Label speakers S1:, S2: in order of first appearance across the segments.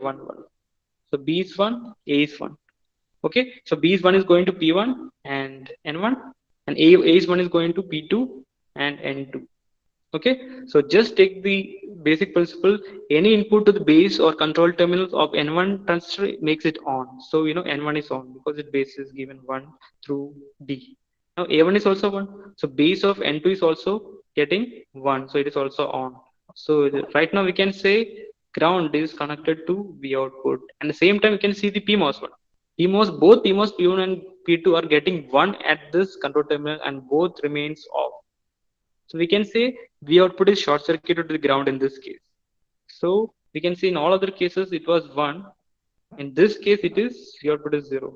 S1: 1 1. So B is 1, A is 1. Okay, so B is 1 is going to P1 and N1, and A is 1 is going to P2 and N2. Okay, so just take the basic principle. Any input to the base or control terminals of N1 transistor makes it on. So you know N1 is on because its base is given 1 through D. Now A1 is also 1, so base of N2 is also getting 1, so it is also on. So right now we can say ground is connected to V output, and the same time we can see the PMOS one. PMOS, both PMOS P1 and P2 are getting 1 at this control terminal, and both remains off. So we can say V output is short circuited to the ground in this case. So we can see in all other cases it was 1. In this case it is V output is 0.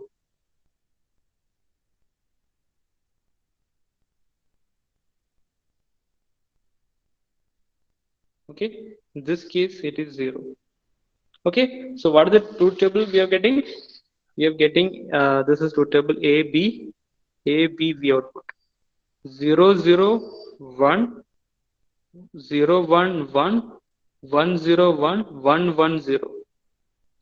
S1: Okay, in this case it is 0. Okay, so what is the truth table we are getting? We are getting this is truth table A B V output 0 0 1 0 1 1 1 0 1 1 1 0.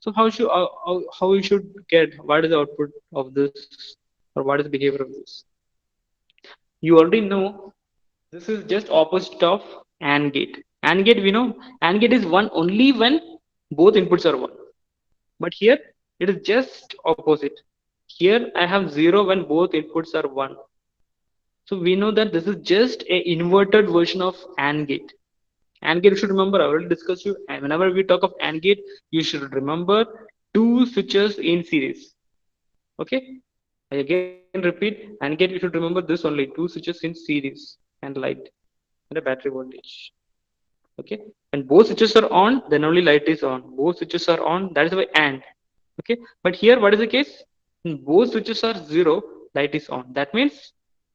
S1: So how we should get what is the output of this, or what is the behavior of this? You already know this is just opposite of AND gate. AND gate, we know AND gate is one only when both inputs are one. But here it is just opposite. Here I have zero when both inputs are one. So we know that this is just a inverted version of AND gate. AND gate, you should remember, I already discussed you. And whenever we talk of AND gate, you should remember two switches in series. Okay. I again repeat, AND gate, you should remember this only, two switches in series and light and a battery voltage. Okay. When both switches are on, then only light is on. Both switches are on, that is why AND. Okay. But here, what is the case? When both switches are zero, light is on. That means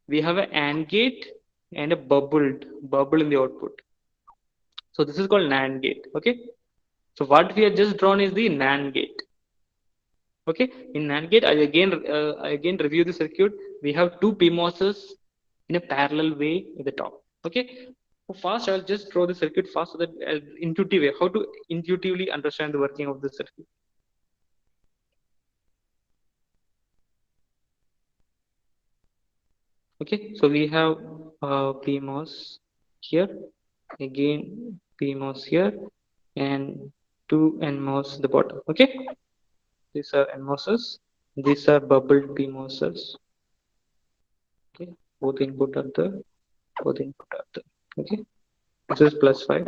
S1: we have an AND gate and a bubble in the output. So this is called NAND gate. Okay. So what we have just drawn is the NAND gate. Okay, in NAND gate, I again review the circuit. We have two PMOSs in a parallel way at the top. Okay, so first I'll just draw the circuit fast so that intuitive way, how to intuitively understand the working of the circuit. Okay, so we have PMOS here, again PMOS here, and two NMOS at the bottom. Okay, these are NMOSs. These are bubbled PMOSs. Okay, both input are the both input are the okay. This is plus 5.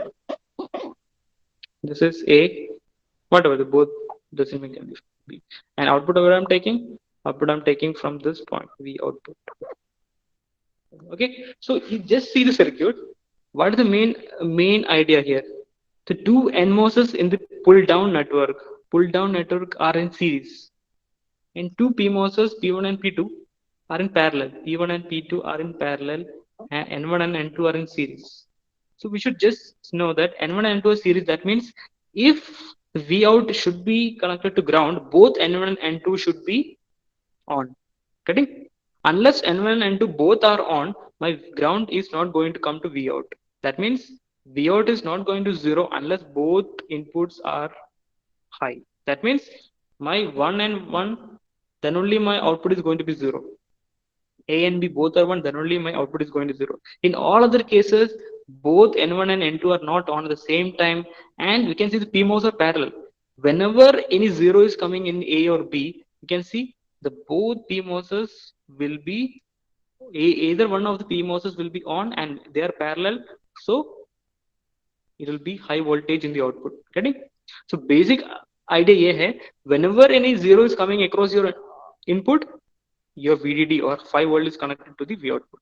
S1: This is A. Whatever the both decimal can be B. And output where I'm taking? Output I'm taking from this point V output. Okay. So you just see the circuit. What is the main idea here? The two NMOSs in the pull down network are in series, and two PMOSs P1 and P2 are in parallel. P1 and P2 are in parallel, and N1 and N2 are in series. So we should just know that N1 and N2 are series. That means if V out should be connected to ground, both N1 and N2 should be on. Getting? Unless N1 and N2 both are on, my ground is not going to come to V out. That means V out is not going to zero unless both inputs are high. That means my 1 and 1, then only my output is going to be 0. A and B both are 1, then only my output is going to 0. In all other cases, both N1 and N2 are not on at the same time, and we can see the PMOS are parallel. Whenever any 0 is coming in A or B, you can see the both PMOSs will be, either one of the PMOSs will be on and they are parallel. So it will be high voltage in the output. Getting? So basic idea ये है, whenever any 0 is coming across your input, your VDD or 5 volt is connected to the V output,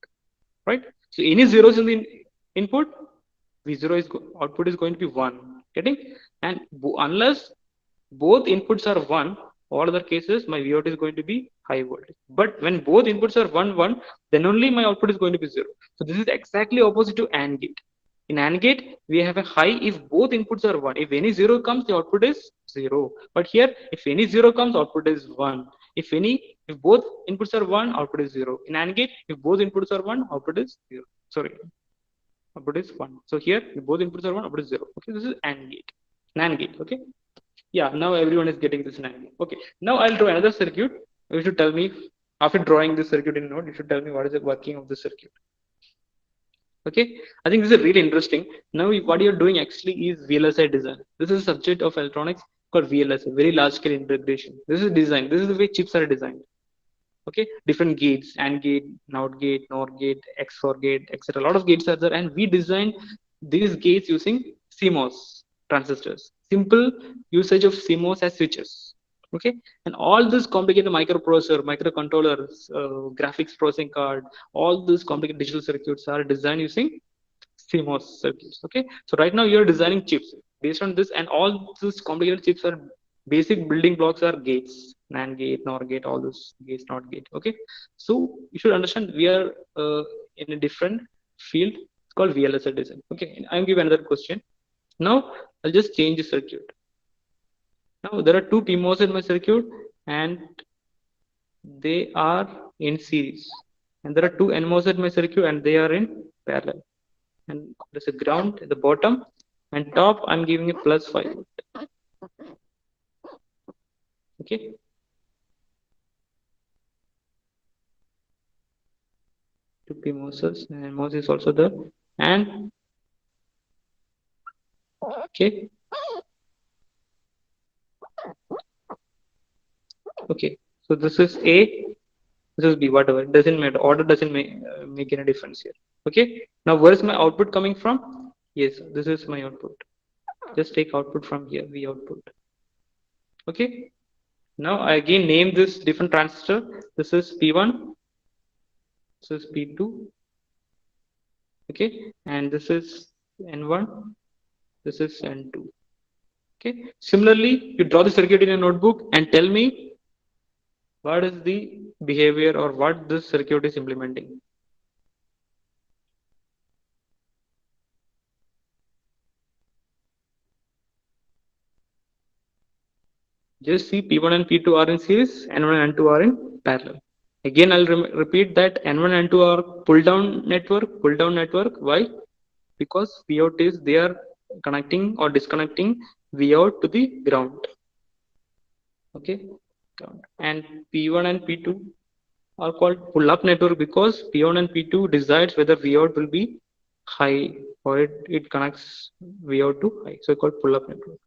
S1: right? So any zeros in the input, V0 is output is going to be 1. Getting? And unless both inputs are 1, all other cases my V out is going to be high voltage. But when both inputs are 1 1, then only my output is going to be 0. So this is exactly opposite to AND gate. In AND gate, we have a high if both inputs are 1. If any 0 comes, the output is 0. But here, if any 0 comes, output is 1. If both inputs are 1, output is 0. In AND gate, if both inputs are 1, output is 0. Sorry, output is 1. So here, if both inputs are 1, output is 0. Okay, this is AND gate. NAND gate, okay? Yeah, now everyone is getting this NAND gate. Okay, now I'll draw another circuit. You should tell me, after drawing this circuit in Node, you should tell me what is the working of the circuit. Okay, I think this is really interesting. Now, what you're doing actually is VLSI design. This is a subject of electronics called VLSI, very large scale integration. This is design. This is the way chips are designed. Okay, different gates, AND gate, NOT gate, NOR gate, XOR gate, etc. A lot of gates are there, and we design these gates using CMOS transistors. Simple usage of CMOS as switches. Okay, and all this complicated microprocessor, microcontrollers, graphics processing card, all these complicated digital circuits are designed using CMOS circuits. Okay, so right now you're designing chips based on this, and all these complicated chips are basic building blocks are gates, NAND gate, NOR gate, all those gates, NOT gate. Okay, so you should understand we are in a different field. It's called VLSI design. Okay, I'm giving another question. Now I'll just change the circuit. Now there are two PMOS in my circuit, and they are in series. And there are two NMOS in my circuit, and they are in parallel. And there's a ground at the bottom, and top I'm giving a plus 5 volt. Okay, two PMOSes, and MOS is also there. And okay, okay, so this is A, this is B, whatever, it doesn't matter, order doesn't make any difference here. Okay, now where is my output coming from? Yes, this is my output. Just take output from here, V output. Okay, now I again name this different transistor. This is P1, this is P2, okay, and this is N1, this is N2. Okay, similarly, you draw the circuit in a notebook and tell me what is the behavior or what this circuit is implementing. Just see P1 and P2 are in series, N1 and N2 are in parallel. Again, I'll repeat that N1 and N2 are pull down network. Pull down network. Why? Because Vout is they are connecting or disconnecting Vout to the ground. Okay, and P1 and P2 are called pull up network because P1 and P2 decides whether Vout will be high or it connects Vout to high. So it's called pull up network.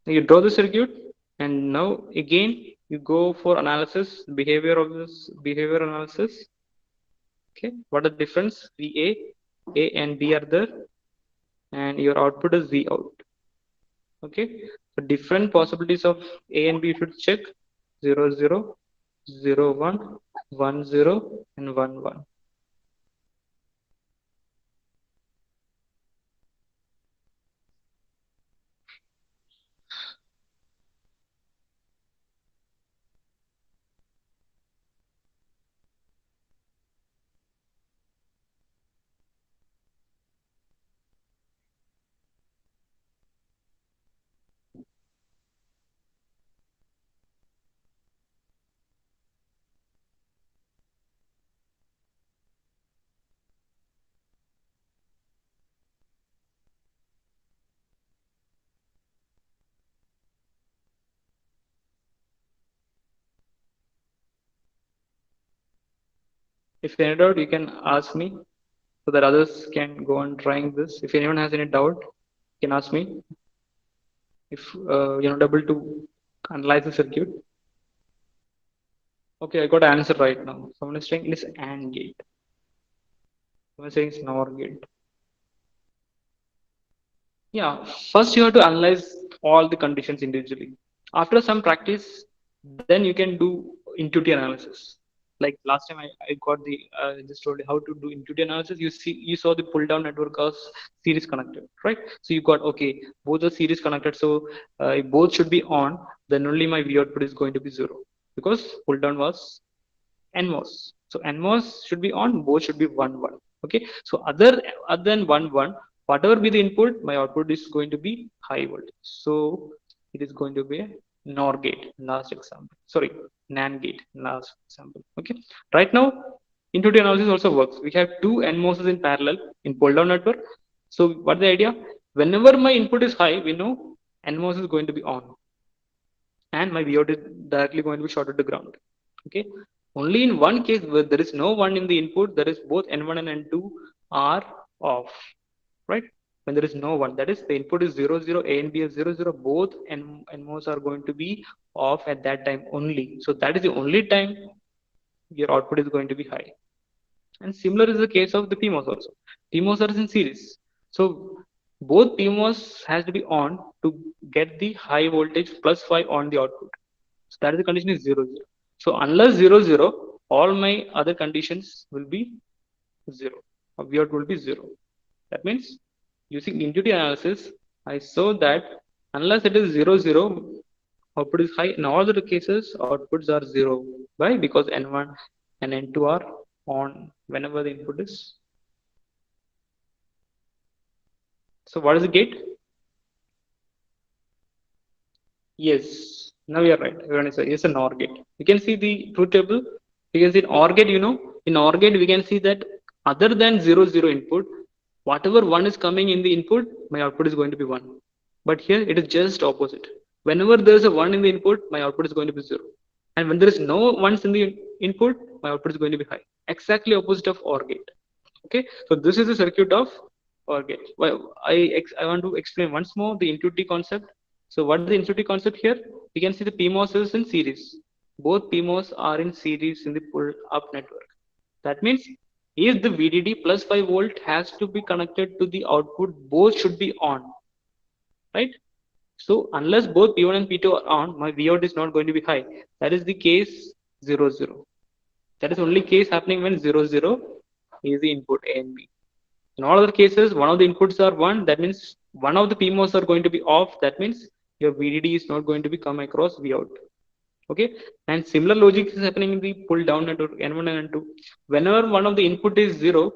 S1: You draw the circuit, and now again you go for analysis, behavior of this behavior analysis. Okay, what are the difference? VA, A and B are there, and your output is V out. Okay, so different possibilities of A and B you should check 0, 0, 0, 1, 1, 0, and 1, 1. If any doubt, you can ask me so that others can go on trying this. If anyone has any doubt, you can ask me. If you're not able to analyze the circuit. Okay, I got an answer right now. Someone is saying it is AND gate. Someone is saying it's NOR gate. Yeah, first you have to analyze all the conditions individually. After some practice, then you can do intuitive analysis. Like last time I got the just told you how to do intuitive analysis. You saw the pull down network as series connected, right? So you got okay, both are series connected. So if both should be on, then only my V output is going to be zero because pull down was NMOS. So NMOS should be on, both should be 1 1. Okay. So other than 1 1, whatever be the input, my output is going to be high voltage. So it is going to be a NOR gate, last example. Sorry, NAND gate, last example. Okay. Right now, intuitive analysis also works. We have two NMOSs in parallel in pull down network. So what the idea? Whenever my input is high, we know NMOS is going to be on, and my Vout is directly going to be shorted to ground. Okay. Only in one case where there is no one in the input, there is both N1 and N2 are off, right? When there is no one, that is the input is 0, 0, A and B is 0, 0, both NMOS are going to be off at that time only. So that is the only time your output is going to be high. And similar is the case of the PMOS also. PMOS are in series. So both PMOS has to be on to get the high voltage plus 5 on the output. So that is the condition is 0, 0. So unless 0, 0, all my other conditions will be 0. Vout will be 0. That means using intuitive analysis, I saw that unless it is 0, 0, output is high. In all the cases, outputs are 0. Why? Because N1 and N2 are on whenever the input is. So what is the gate? Yes. Now you are right. Everyone is yes, an OR gate. You can see the truth table. You can see in OR gate, in OR gate we can see that other than 0, 0 input, whatever 1 is coming in the input, my output is going to be 1. But here it is just opposite. Whenever there is a 1 in the input, my output is going to be 0. And when there is no ones in the input, my output is going to be high. Exactly opposite of OR gate. Okay, so this is the circuit of OR gate. Well, I want to explain once more the intuitive concept. So what is the intuitive concept here? We can see the PMOS is in series. Both PMOS are in series in the pull up network. That means if the VDD plus 5 volt has to be connected to the output, both should be on, right? So unless both P1 and P2 are on, my Vout is not going to be high. That is the case 0, 0. That is only case happening when 0, 0 is the input A and B. In all other cases, one of the inputs are 1. That means one of the PMOS are going to be off. That means your VDD is not going to be come across Vout. Okay, and similar logic is happening in the pull down network N1 and N2. Whenever one of the input is 0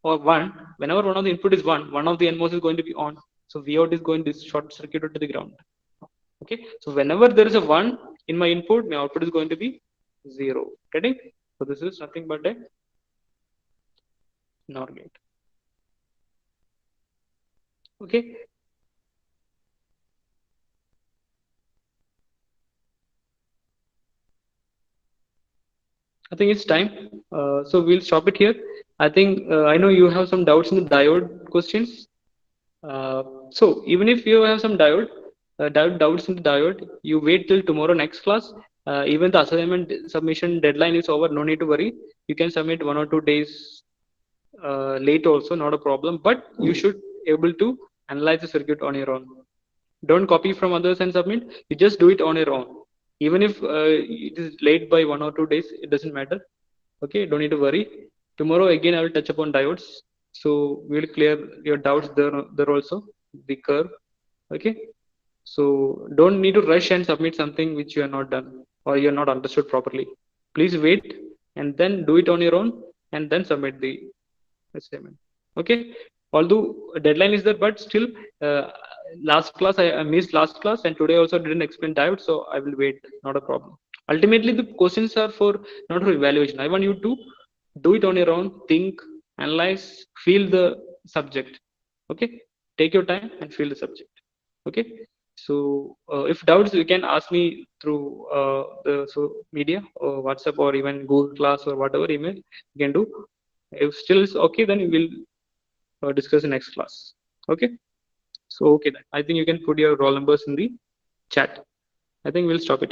S1: or 1, whenever one of the input is 1, one of the NMOS is going to be on. So Vout is going to short circuited to the ground. Okay, so whenever there is a 1 in my input, my output is going to be 0. Getting? So this is nothing but a NOR gate. Okay. I think it's time. So we'll stop it here. I think I know you have some doubts in the diode questions. So even if you have some doubts in the diode, you wait till tomorrow next class. Even the assignment submission deadline is over. No need to worry. You can submit 1 or 2 days late also, not a problem. But you should able to analyze the circuit on your own. Don't copy from others and submit. You just do it on your own. Even if it is late by 1 or 2 days, it doesn't matter. Okay, don't need to worry. Tomorrow again I will touch upon diodes. So we will clear your doubts there also, the curve. Okay. So don't need to rush and submit something which you are not done or you are not understood properly. Please wait and then do it on your own and then submit the assignment. Okay. Although a deadline is there, but still last class I missed last class and today also didn't explain diode, so I will wait. Not a problem. Ultimately, the questions are for not for evaluation. I want you to do it on your own, think, analyze, feel the subject. Okay, take your time and feel the subject. Okay, so if doubts, you can ask me through the media or WhatsApp or even Google Class or whatever email you can do. If still is okay, then we will discuss in next class. Okay, so okay, then I think you can put your roll numbers in the chat. I think we'll stop it.